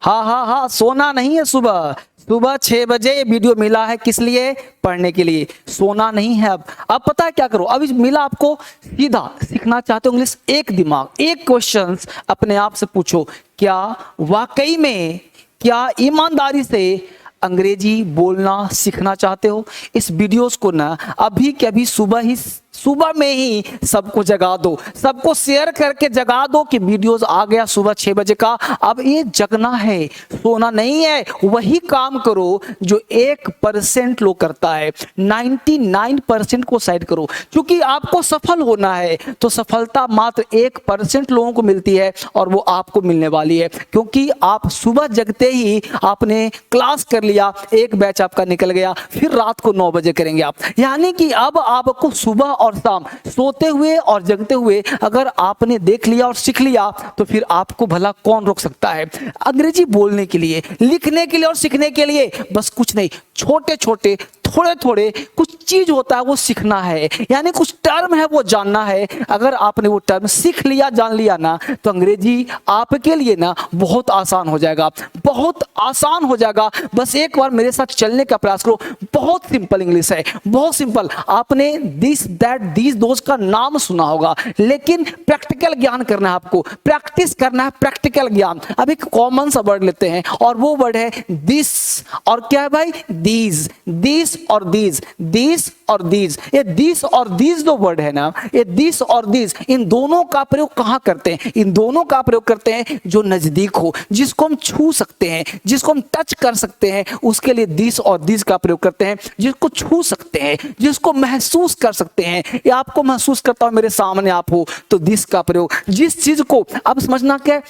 हाँ हाँ हाँ, सोना नहीं है। सुबह सुबह 6 बजे ये वीडियो मिला है, किस लिए? पढ़ने के लिए, सोना नहीं है। अब पता है क्या करो, अभी मिला आपको, सीधा सीखना चाहते हो इंग्लिश, एक दिमाग, एक क्वेश्चंस अपने आप से पूछो, क्या वाकई में, क्या ईमानदारी से अंग्रेजी बोलना सीखना चाहते हो? इस वीडियोस को ना अभी के अभी सुबह में ही सबको जगा दो, सबको शेयर करके जगा दो कि वीडियोस आ गया सुबह 6 बजे का। अब ये जगना है, सोना नहीं है। वही काम करो जो 1% लोग करता है, 99% को साइड करो। क्योंकि आपको सफल होना है तो सफलता मात्र 1% लोगों को मिलती है, और वो आपको मिलने वाली है। क्योंकि आप सुबह जगते ही आपने क्लास कर लिया, एक बैच आपका निकल गया, फिर रात को 9 बजे करेंगे आप। यानी कि अब आपको सुबह और शाम, सोते हुए और जगते हुए अगर आपने देख लिया और सीख लिया, तो फिर आपको भला कौन रोक सकता है? अंग्रेजी बोलने के लिए, लिखने के लिए और सीखने के लिए बस कुछ नहीं, छोटे छोटे थोड़े थोड़े कुछ चीज होता है वो सीखना है, यानी कुछ टर्म है वो जानना है। अगर आपने वो टर्म सीख लिया, जान लिया ना, तो अंग्रेजी आपके लिए ना बहुत आसान हो जाएगा, बहुत आसान हो जाएगा। बस एक बार मेरे साथ चलने का प्रयास करो, बहुत सिंपल इंग्लिश है, बहुत सिंपल। आपने दिस दैट दीज दोस्त का नाम सुना होगा, लेकिन प्रैक्टिकल ज्ञान करना है आपको, प्रैक्टिस करना है, प्रैक्टिकल ज्ञान। अब एक कॉमन सा वर्ड लेते हैं, और वो वर्ड है दिस, और क्या है भाई? दीज, दिस और दीज, दिस और दीज। ये दिस और दीज दो वर्ड है ना, ये दिस और दीज, इन दोनों का प्रयोग कहां करते हैं? इन दोनों का प्रयोग करते हैं जो नजदीक हो, जिसको हम छू सकते हैं, जिसको हम टच कर सकते हैं, उसके लिए दिस और दीज का प्रयोग करते हैं। जिसको छू सकते हैं, जिसको महसूस कर सकते हैं, ये आपको महसूस करता हूं, मेरे सामने आप हो, तो दिस का प्रयोग। जिस चीज को, अब समझना क्या है,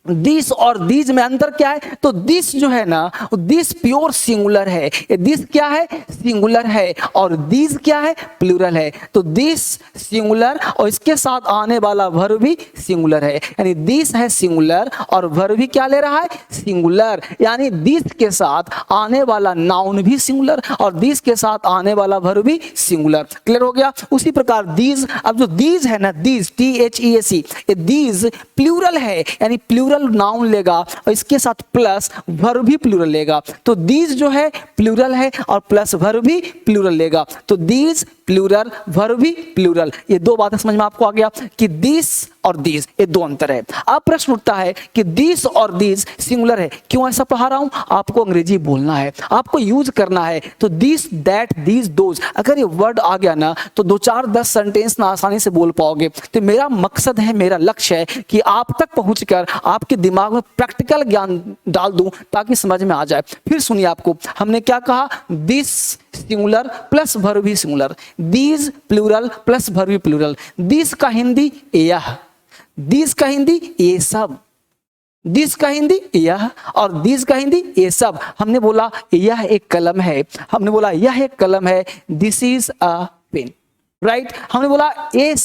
दिस और दीज में अंतर क्या है? तो दिस जो है ना, दिस प्योर सिंगुलर है, ये दिस क्या है? सिंगुलर है, और दीज क्या है? प्लूरल है। तो दिस सिंगुलर, और इसके साथ आने वाला वर्ब भी सिंगुलर है, यानी दिस है सिंगुलर और वर्ब भी क्या ले रहा है? सिंगुलर। यानी दिस के साथ आने वाला नाउन भी सिंगुलर, और दिस के साथ आने वाला वर्ब भी सिंगुलर। क्लियर हो गया? उसी प्रकार दीज, अब जो दीज है ना, दीज THEAC, ये दीज प्लूरल है, यानी प्लूरल नाउन लेगा, और इसके साथ प्लस वर्ब भी प्लूरल लेगा। तो दीज जो है प्लूरल है, और प्लस वर्ब भी प्लूरल लेगा। तो दीज प्लूरल, वर्ब भी प्लूरल। ये दो बातें समझ में आपको आ गया कि दिस और दीज, ये दो अंतर है। अब प्रश्न उठता है कि दिस और दीज सिंगुलर है, क्यों ऐसा पढ़ा रहा हूं? आपको अंग्रेजी बोलना है, आपको यूज करना है। तो दिस दैट दीज दोज, अगर ये वर्ड आ गया ना, तो 2-4-10 सेंटेंस ना आसानी से बोल पाओगे। तो मेरा मकसद है, मेरा लक्ष्य है कि आप तक पहुंचकर आपके दिमाग में प्रैक्टिकल ज्ञान डाल दूं, ताकि समझ में आ जाए। फिर सुनिए, आपको हमने क्या कहा? दिस सिंगुलर प्लस वर्ब भी singular, these plural plus verb भी प्लूरल। दिस का हिंदी यह, दिस का हिंदी ये सब, दिस का हिंदी यह, और दिस का हिंदी ये सब। हमने बोला यह एक कलम है, हमने बोला यह एक कलम है, this is a pen, right. हमने बोला ये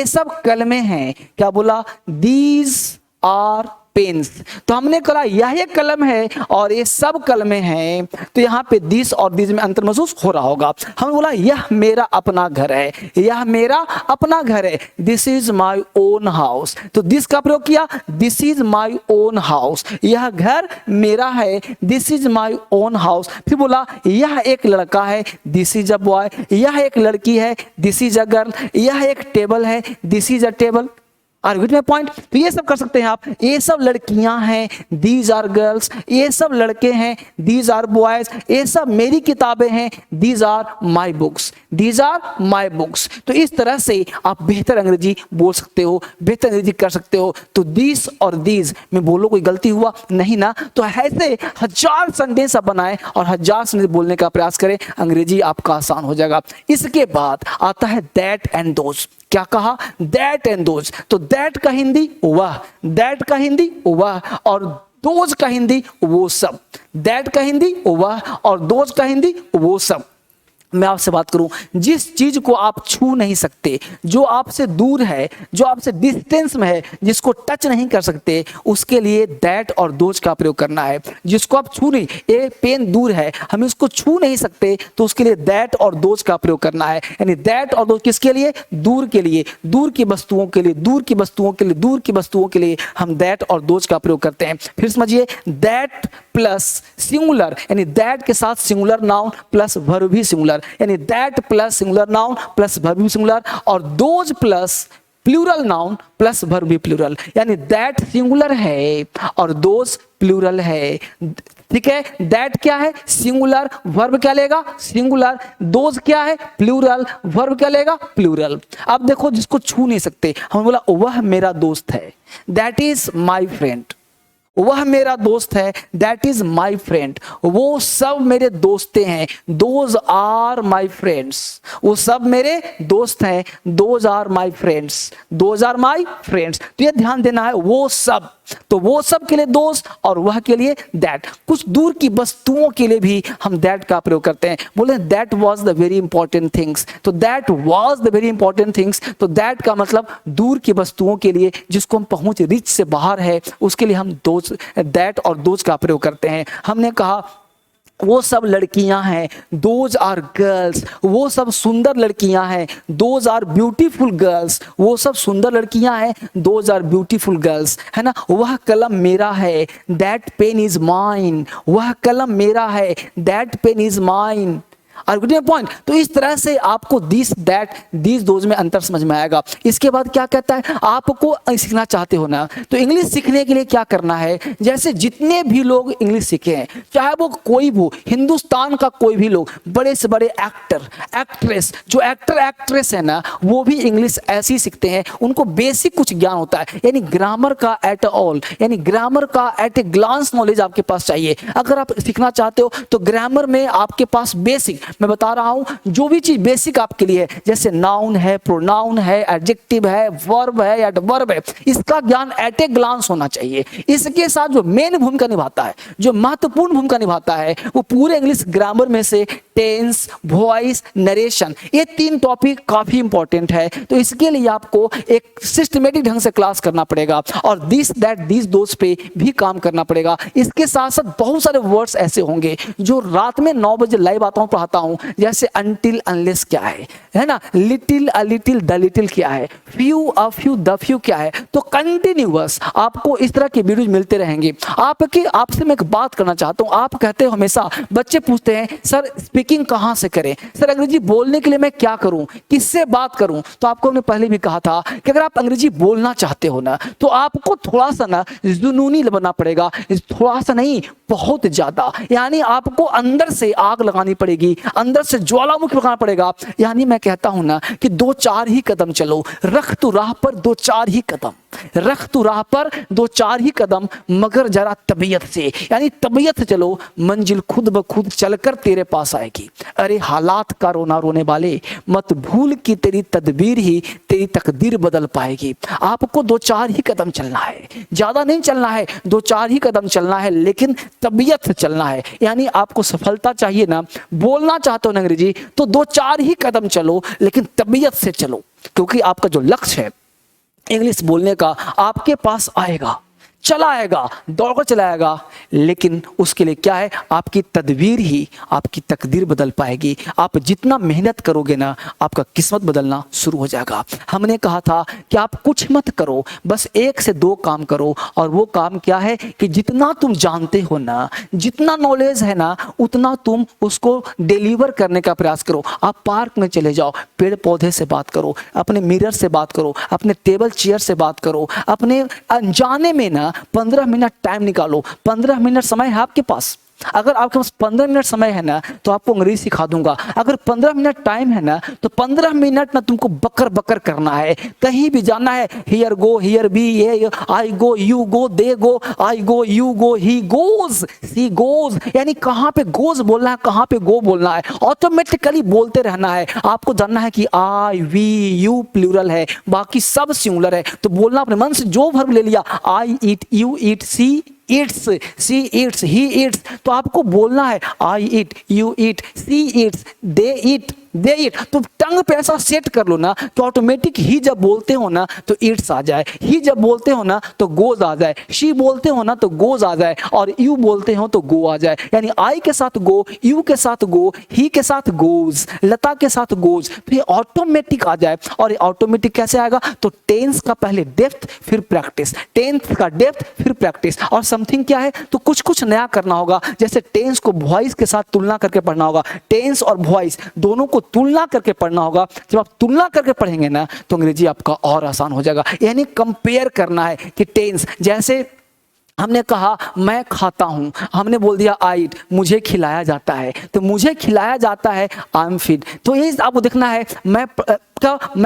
सब कलमें हैं, क्या बोला? These are pens. तो हमने कहा यह एक कलम है और ये सब कलमें हैं, तो यहाँ पे दिस और दिस में अंतर महसूस हो रहा होगा। हमने बोला यह मेरा अपना घर है, यह मेरा अपना घर है, this is my own house. तो दिस का प्रयोग किया, this is my own house, यह घर मेरा है, this is my own house. फिर बोला यह एक लड़का है, दिस इज अ बॉय, यह एक लड़की है, दिस इज अ गर्ल, यह एक टेबल है, this is a table. Are with my point? तो ये सब कर सकते हैं आप। ये सब लड़कियां हैं, दीज आर गर्ल्स, ये सब लड़के हैं, दीज आर बॉयज, ये सब मेरी किताबें हैं, these are my books, these are my books. तो इस तरह से आप बेहतर अंग्रेजी बोल सकते हो, बेहतर अंग्रेजी कर सकते हो। तो दिस और दीज में बोलो, कोई गलती हुआ नहीं ना? तो ऐसे 1000 सेंटेंस आप बनाएं और 1000 सेंटेंस बोलने का प्रयास करें, अंग्रेजी आपका आसान हो जाएगा। इसके बाद आता है दैट एंड दोज। क्या कहा? That and those. तो दैट का हिंदी वह, दैट का हिंदी वह, और दोज का हिंदी वो सब। दैट का हिंदी वह और दोज का हिंदी वो सब। मैं आपसे बात करूं, जिस चीज को आप छू नहीं सकते, जो आपसे दूर है, जो आपसे डिस्टेंस में है, जिसको टच नहीं कर सकते, उसके लिए दैट और दोज का प्रयोग करना है। जिसको आप छू नहीं, ये पेन दूर है, हम इसको छू नहीं सकते, तो उसके लिए दैट और दोज का प्रयोग करना है। यानी दैट और दोज किसके लिए? दूर के लिए, दूर की वस्तुओं के लिए, दूर की वस्तुओं के लिए, दूर की वस्तुओं के लिए हम दैट और दोज का प्रयोग करते हैं। फिर समझिए, दैट प्लस सिंगुलर, यानी दैट के साथ सिंगुलर नाउन प्लस वर्ब भी सिंगुलर, यानी that plus singular noun plus verb भी सिंगुलर, और those plus plural noun plus verb भी प्लूरल, यानी दैट सिंगुलर है और दोज प्लूरल है। ठीक है, दैट क्या है? सिंगुलर, वर्ब क्या लेगा? सिंगुलर, दोज क्या है? प्लूरल, वर्ब क्या लेगा? प्लूरल। अब देखो, जिसको छू नहीं सकते, हमने बोला वह मेरा दोस्त है, दैट इज माई फ्रेंड। वह मेरा दोस्त है, दैट इज माई फ्रेंड। वो सब मेरे दोस्तें हैं, दोज आर माई फ्रेंड्स। वो सब मेरे दोस्त हैं, those are my friends, those are my friends. तो ये ध्यान देना है, वो सब, तो वो सब के लिए दोस्त और वह के लिए दैट। कुछ दूर की वस्तुओं के लिए भी हम दैट का प्रयोग करते हैं। बोले that was the very important things, तो that was the very important things, तो दैट का मतलब दूर की वस्तुओं के लिए, जिसको हम पहुंच रीच से बाहर है, उसके लिए हम दोज, दैट और दोज का प्रयोग करते हैं। हमने कहा वो सब लड़कियां हैं, दोज आर गर्ल्स। वो सब सुंदर लड़कियां हैं, दोज आर ब्यूटीफुल गर्ल्स। वो सब सुंदर लड़कियां हैं, दोज आर ब्यूटीफुल गर्ल्स, है ना। वह कलम मेरा है, दैट पेन इज माइन। वह कलम मेरा है, that pain is mine. Point. तो इस तरह से आपको दिस, दैट, दिस, दोज में अंतर समझ में आएगा। इसके बाद क्या कहता है, आपको सीखना चाहते हो ना, तो इंग्लिश सीखने के लिए क्या करना है, जैसे जितने भी लोग इंग्लिश सीखे हैं, चाहे वो कोई भी हो, हिंदुस्तान का कोई भी लोग, बड़े से बड़े एक्टर, एक्ट्रेस, जो एक्टर एक्ट्रेस है ना, वो भी इंग्लिश ऐसे ही सीखते हैं। उनको बेसिक कुछ ज्ञान होता है, यानी ग्रामर का एट ऑल, यानी ग्रामर का एट ए ग्लांस नॉलेज आपके पास चाहिए। अगर आप सीखना चाहते हो तो ग्रामर में आपके पास बेसिक, मैं बता रहा हूं, जो भी चीज बेसिक आपके लिए है, जैसे नाउन है, प्रोनाउन है, एडजेक्टिव है, वर्ब है, एडवर्ब है, इसका ज्ञान एट ए ग्लांस होना चाहिए। इसके साथ जो मेन भूमिका निभाता है, जो महत्वपूर्ण भूमिका निभाता है, वो पूरे इंग्लिश ग्रामर में से टेंस, वॉइस, नरेशन, ये 3 टॉपिक काफी इंपॉर्टेंट है। तो इसके लिए आपको एक सिस्टमेटिक ढंग से क्लास करना पड़ेगा और दिस, दैट, दिस, दोज पे भी काम करना पड़ेगा। इसके साथ साथ बहुत सारे वर्ड्स ऐसे होंगे जो रात में 9 बजे लाइव आता हूं, पढ़ाता हूं, जैसे अनटिल, अनलेस क्या है ना, little, a little, the little क्या है, few, a few, the few क्या है। तो कंटिन्यूअस आपको इस तरह के वीडियोज मिलते रहेंगे। आपसे मैं एक बात करना चाहता हूं, आप कहते हो हमेशा, बच्चे पूछते हैं सर स्पीकिंग कहां से करें, सर अंग्रेजी बोलने के लिए मैं क्या करूं, किससे बात करूं। तो आपको हमने पहले भी कहा था कि अगर आप अंग्रेजी बोलना चाहते हो ना, तो आपको थोड़ा सा ना जुनूनी बनना पड़ेगा, थोड़ा सा नहीं, बहुत ज्यादा। यानी आपको अंदर से आग लगानी पड़ेगी, अंदर से ज्वालामुखी लगाना पड़ेगा। यानी मैं कहता हूं ना कि 2-4 ही कदम चलो, रख तू राह पर 2-4 ही कदम, रख तू राह पर 2-4 ही कदम, मगर जरा तबीयत से, यानी तबीयत से चलो, मंजिल खुद ब खुद चलकर तेरे पास आएगी। अरे हालात का रोना रोने वाले, मत भूल कि तेरी तदबीर ही तेरी तकदीर बदल पाएगी। आपको 2-4 ही कदम चलना है, ज्यादा नहीं चलना है, 2-4 ही कदम चलना है, लेकिन तबीयत से चलना है। यानी आपको सफलता चाहिए ना, बोलना चाहते हो ना अंग्रेजी, तो 2-4 ही कदम चलो, लेकिन तबीयत से चलो, क्योंकि आपका जो लक्ष्य है इंग्लिश बोलने का, आपके पास आएगा, चला आएगा, दौड़कर चला आएगा, लेकिन उसके लिए क्या है, आपकी तदबीर ही आपकी तकदीर बदल पाएगी। आप जितना मेहनत करोगे ना, आपका किस्मत बदलना शुरू हो जाएगा। हमने कहा था कि आप कुछ मत करो, बस 1 से 2 काम करो, और वो काम क्या है कि जितना तुम जानते हो ना, जितना नॉलेज है ना, उतना तुम उसको डिलीवर करने का प्रयास करो। आप पार्क में चले जाओ, पेड़ पौधे से बात करो, अपने मिरर से बात करो, अपने टेबल चेयर से बात करो, अपने अनजाने में ना 15 मिनट टाइम निकालो। 15 मिनट समय है आपके पास, अगर आपके पास 15 मिनट समय है ना, तो आपको अंग्रेजी सिखा दूंगा। अगर 15 मिनट टाइम है ना, तो 15 मिनट ना तुमको बकर बकर करना है, कहीं भी जाना है, हियर गो, हियर बी, ये I go, you go, they go, I go, you go, he goes, she goes, यानी कहाँ पे गोज बोलना है, कहाँ पे गो बोलना है, ऑटोमेटिकली बोलते रहना है। आपको जानना है कि आई, वी, यू प्लूरल है, बाकी सब सिंगुलर है। तो बोलना अपने मन से, जो वर्ब ले लिया, I eat, you eat, she eats, she eats, he eats. तो आपको बोलना है आई eat, you eat, she Yeats, दे ईट, दे ईट। तो टंग पे ऐसा सेट कर लो ना कि ऑटोमेटिक ही जब बोलते हो ना तो ईट्स आ जाए, ही जब बोलते हो ना तो गोज आ जाए, शी बोलते हो ना तो गोज आ जाए, और यू बोलते हो तो गो आ जाए। यानी आई के साथ गो, यू के साथ गो, ही के साथ गोज, लता के साथ गोज, तो ये ऑटोमेटिक आ जाए। और ये ऑटोमेटिक कैसे आएगा? तो टेंस का पहले डेप्थ फिर प्रैक्टिस, टेंस का डेप्थ फिर प्रैक्टिस। और समथिंग क्या है? तो कुछ कुछ नया करना होगा। जैसे टेंस को वॉइस के साथ तुलना करके पढ़ना होगा, टेंस और वॉइस दोनों को तुलना करके पढ़ना होगा। जब आप तुलना करके पढ़ेंगे ना तो अंग्रेजी आपका और आसान हो जाएगा। यानी कंपेयर करना है कि टेंस, जैसे हमने कहा मैं खाता हूं, हमने बोल दिया आई ईट, मुझे खिलाया जाता है, तो मुझे खिलाया जाता है आई एम फीड। तो ये आपको देखना है, मैं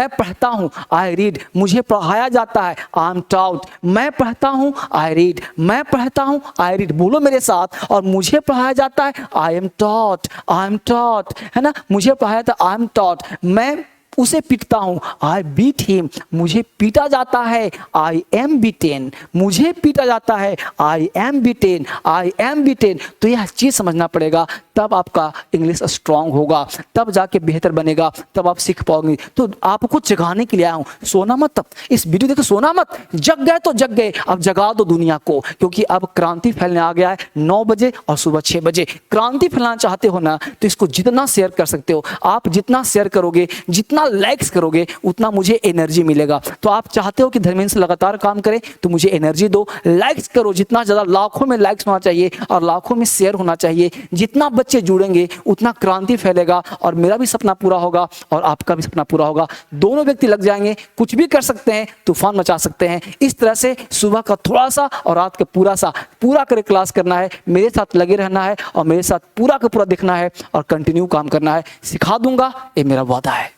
पढ़ता हूं आई रीड, मुझे पढ़ाया जाता है आई एम टॉट, मैं पढ़ता हूं आई रीड, मैं पढ़ता हूं आई रीड, बोलो मेरे साथ। और मुझे पढ़ाया जाता है I am taught, I am taught, है ना, मुझे पढ़ाया जाता है आई एम टॉट। मैं उसे पीटता हूं आई बीट हिम, मुझे पीटा जाता है आई एम बीटेन, मुझे पीटा जाता है I am beaten, I am beaten. तो यह चीज समझना पड़ेगा, तब आपका इंग्लिश स्ट्रांग होगा, तब जाके बेहतर बनेगा, तब आप सीख पाओगे। तो आपको जगाने के लिए आया हूं, सोना मत। इस वीडियो देखो, सोना मत, जग गए तो जग गए, अब जगा दो दुनिया को, क्योंकि अब क्रांति फैलने आ गया है 9 बजे और सुबह 6 बजे। क्रांति फैलाना चाहते हो ना तो इसको जितना शेयर कर सकते हो, आप जितना शेयर करोगे, जितना लाइक्स करोगे, उतना मुझे एनर्जी मिलेगा। तो आप चाहते हो कि धर्मेंद्र से लगातार काम करें तो मुझे एनर्जी दो, लाइक्स करो, जितना ज्यादा, लाखों में लाइक्स होना चाहिए और लाखों में शेयर होना चाहिए। जितना बच्चे जुड़ेंगे उतना क्रांति फैलेगा और मेरा भी सपना पूरा होगा और आपका भी सपना पूरा होगा। दोनों व्यक्ति लग जाएंगे, कुछ भी कर सकते हैं, तूफान मचा सकते हैं। इस तरह से सुबह का थोड़ा सा और रात का पूरा करे क्लास करना है, मेरे साथ लगे रहना है और मेरे साथ पूरा का पूरा देखना है और कंटिन्यू काम करना है। सिखा दूंगा, ये मेरा वादा है।